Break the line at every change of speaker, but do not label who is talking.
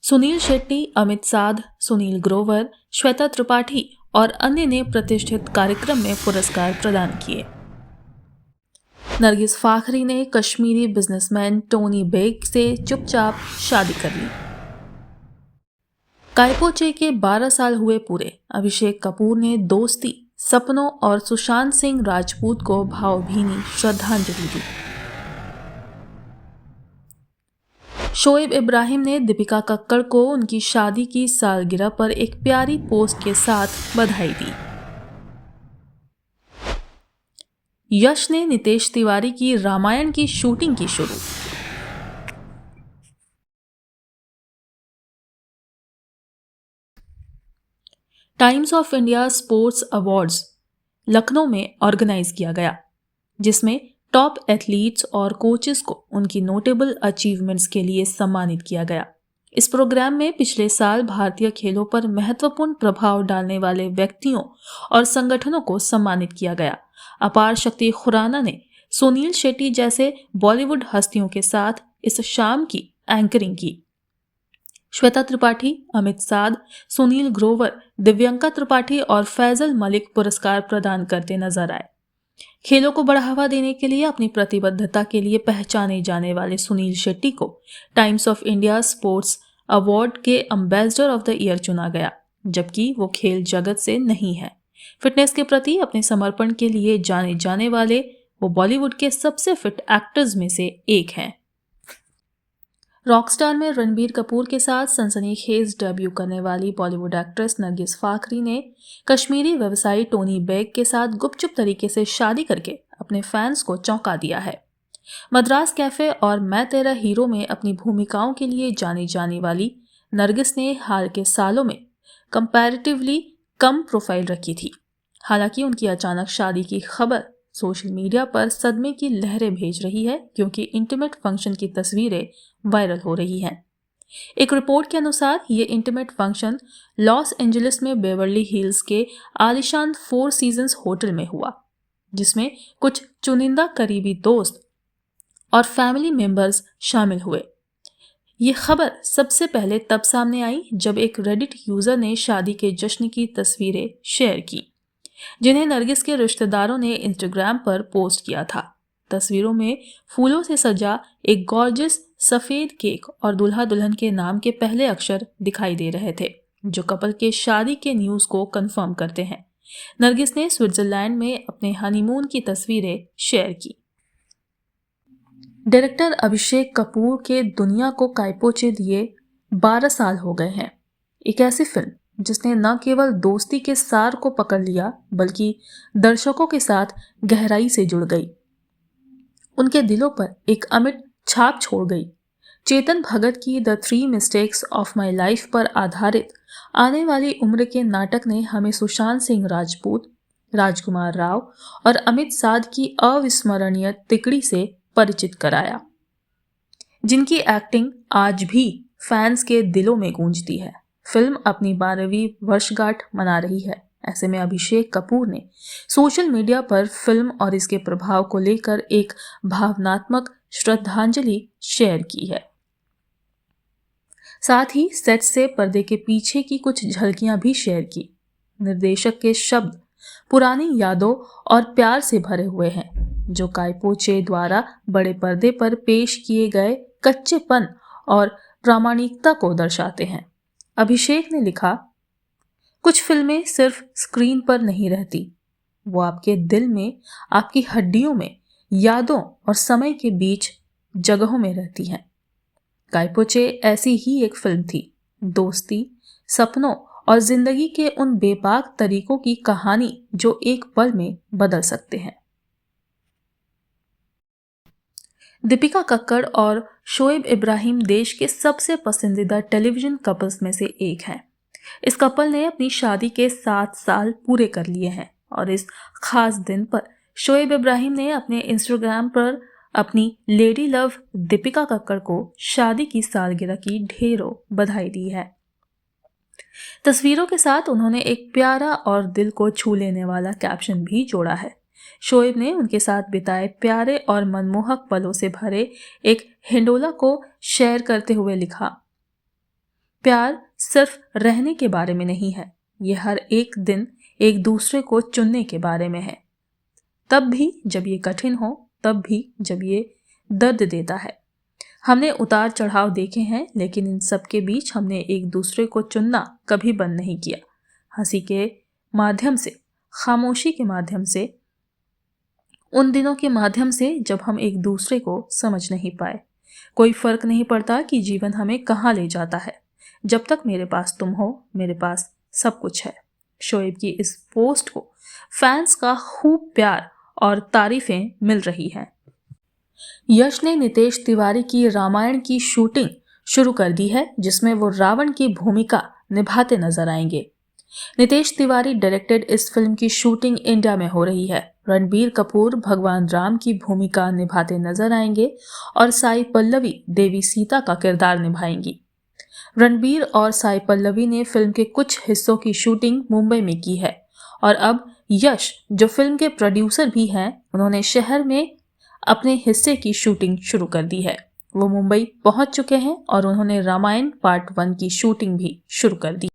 सुनील शेट्टी, अमित साध, सुनील ग्रोवर, श्वेता त्रिपाठी और अन्य ने प्रतिष्ठित कार्यक्रम में पुरस्कार प्रदान किए। नरगिस फाखरी ने कश्मीरी बिजनेसमैन टोनी बेग से चुपचाप शादी कर ली। कायपोचे के 12 साल हुए पूरे। अभिषेक कपूर ने दोस्ती, सपनों और सुशांत सिंह राजपूत को भावभीनी श्रद्धांजलि दी। शोएब इब्राहिम ने दीपिका कक्कड़ को उनकी शादी की सालगिरह पर एक प्यारी पोस्ट के साथ बधाई दी। यश ने नितेश तिवारी की रामायण की शूटिंग की शुरू। Times of India sports awards Lucknow में ऑर्गेनाइज किया गया, जिसमें टॉप एथलीट्स और कोचेस को उनकी नोटेबल अचीवमेंट्स के लिए सम्मानित किया गया। इस प्रोग्राम में पिछले साल भारतीय खेलों पर महत्वपूर्ण प्रभाव डालने वाले व्यक्तियों और संगठनों को सम्मानित किया गया। अपार शक्ति खुराना ने सुनील शेट्टी जैसे बॉलीवुड हस्तियों के साथ इस शाम की एंकरिंग की। श्वेता त्रिपाठी, अमित साध, सुनील ग्रोवर, दिव्यंका त्रिपाठी और फैजल मलिक पुरस्कार प्रदान करते नजर आए। खेलों को बढ़ावा देने के लिए अपनी प्रतिबद्धता के लिए पहचाने जाने वाले सुनील शेट्टी को times of India sports award के एम्बेसडर ऑफ द ईयर चुना गया, जबकि वो खेल जगत से नहीं है। फिटनेस के प्रति अपने समर्पण के लिए जाने जाने वाले वो बॉलीवुड के सबसे फिट एक्टर्स में से एक हैं। रॉकस्टार में रणबीर कपूर के साथ सनसनीखेज डेब्यू करने वाली बॉलीवुड एक्ट्रेस नरगिस फाखरी ने कश्मीरी व्यवसायी टोनी बेग के साथ गुपचुप तरीके से शादी करके अपने फैंस को चौंका दिया है। मद्रास कैफे और मैं तेरा हीरो में अपनी भूमिकाओं के लिए जानी जाने वाली नरगिस ने हाल के सालों में कंपैरेटिवली कम प्रोफाइल रखी थी। हालांकि उनकी अचानक शादी की खबर सोशल मीडिया पर सदमे की लहरें भेज रही है, क्योंकि इंटीमेट फंक्शन की तस्वीरें वायरल हो रही हैं। एक रिपोर्ट के अनुसार ये इंटीमेट फंक्शन लॉस एंजलिस में बेवर्ली हिल्स के आलिशान 4 सीजन्स होटल में हुआ, जिसमें कुछ चुनिंदा करीबी दोस्त और फैमिली मेंबर्स शामिल हुए। ये खबर सबसे पहले तब सामने आई जब एक रेडिट यूजर ने शादी के जश्न की तस्वीरें शेयर की, जिन्हें नरगिस के रिश्तेदारों ने इंस्टाग्राम पर पोस्ट किया था। तस्वीरों में फूलों से सजा एक गॉर्जियस सफेद केक और दूल्हा दुल्हन के नाम के पहले अक्षर दिखाई दे रहे थे, जो कपल के शादी के न्यूज को कंफर्म करते हैं। नरगिस ने स्विट्जरलैंड में अपने हनीमून की तस्वीरें शेयर की। डायरेक्टर अभिषेक कपूर के दुनिया को कायपोचे दिए 12 साल हो गए हैं। एक ऐसी फिल्म जिसने न केवल दोस्ती के सार को पकड़ लिया, बल्कि दर्शकों के साथ गहराई से जुड़ गई, उनके दिलों पर एक अमिट छाप छोड़ गई। चेतन भगत की the 3 mistakes of my life पर आधारित आने वाली उम्र के नाटक ने हमें सुशांत सिंह राजपूत, राजकुमार राव और अमित साध की अविस्मरणीय तिकड़ी से परिचित कराया, जिनकी एक्टिंग आज भी फैंस के दिलों में गूंजती है। फिल्म अपनी 12वीं वर्षगांठ मना रही है। ऐसे में अभिषेक कपूर ने सोशल मीडिया पर फिल्म और इसके प्रभाव को लेकर एक भावनात्मक श्रद्धांजलि शेयर की है। साथ ही सेट से पर्दे के पीछे की कुछ झलकियां भी शेयर की। निर्देशक के शब्द पुरानी यादों और प्यार से भरे हुए हैं, जो कायपोचे द्वारा बड़े पर्दे पर पेश किए गए कच्चेपन और प्रामाणिकता को दर्शाते हैं। अभिषेक ने लिखा, कुछ फिल्में सिर्फ स्क्रीन पर नहीं रहती, वो आपके दिल में, आपकी हड्डियों में, यादों और समय के बीच जगहों में रहती हैं। कायपोचे ऐसी ही एक फिल्म थी, दोस्ती, सपनों और जिंदगी के उन बेबाक तरीकों की कहानी जो एक पल में बदल सकते हैं। दीपिका कक्कड़ और शोएब इब्राहिम देश के सबसे पसंदीदा टेलीविजन कपल्स में से एक हैं। इस कपल ने अपनी शादी के 7 साल पूरे कर लिए हैं और इस खास दिन पर शोएब इब्राहिम ने अपने इंस्टाग्राम पर अपनी लेडी लव दीपिका कक्कड़ को शादी की सालगिरह की ढेरों बधाई दी है। तस्वीरों के साथ उन्होंने एक प्यारा और दिल को छू लेने वाला कैप्शन भी जोड़ा है। शोएब ने उनके साथ बिताए प्यारे और मनमोहक पलों से भरे एक हिंडोला को शेयर करते हुए लिखा, प्यार सिर्फ रहने के बारे में नहीं है, ये हर एक दिन एक दूसरे को चुनने के बारे में है। तब भी जब ये कठिन हो, तब भी जब ये दर्द देता है। हमने उतार चढ़ाव देखे हैं, लेकिन इन सब के बीच हमने एक दूसरे को चुनना कभी बंद नहीं किया। हंसी के माध्यम से, खामोशी के माध्यम से, उन दिनों के माध्यम से जब हम एक दूसरे को समझ नहीं पाए। कोई फर्क नहीं पड़ता कि जीवन हमें कहाँ ले जाता है, जब तक मेरे पास तुम हो, मेरे पास सब कुछ है। शोएब की इस पोस्ट को फैंस का खूब प्यार और तारीफें मिल रही हैं। यश ने नितेश तिवारी की रामायण की शूटिंग शुरू कर दी है, जिसमें वो रावण की भूमिका निभाते नजर आएंगे। नितेश तिवारी डायरेक्टेड इस फिल्म की शूटिंग इंडिया में हो रही है। रणबीर कपूर भगवान राम की भूमिका निभाते नजर आएंगे और साई पल्लवी देवी सीता का किरदार निभाएंगी। रणबीर और साई पल्लवी ने फिल्म के कुछ हिस्सों की शूटिंग मुंबई में की है और अब यश, जो फिल्म के प्रोड्यूसर भी हैं, उन्होंने शहर में अपने हिस्से की शूटिंग शुरू कर दी है। वो मुंबई पहुंच चुके हैं और उन्होंने रामायण पार्ट 1 की शूटिंग भी शुरू कर दी।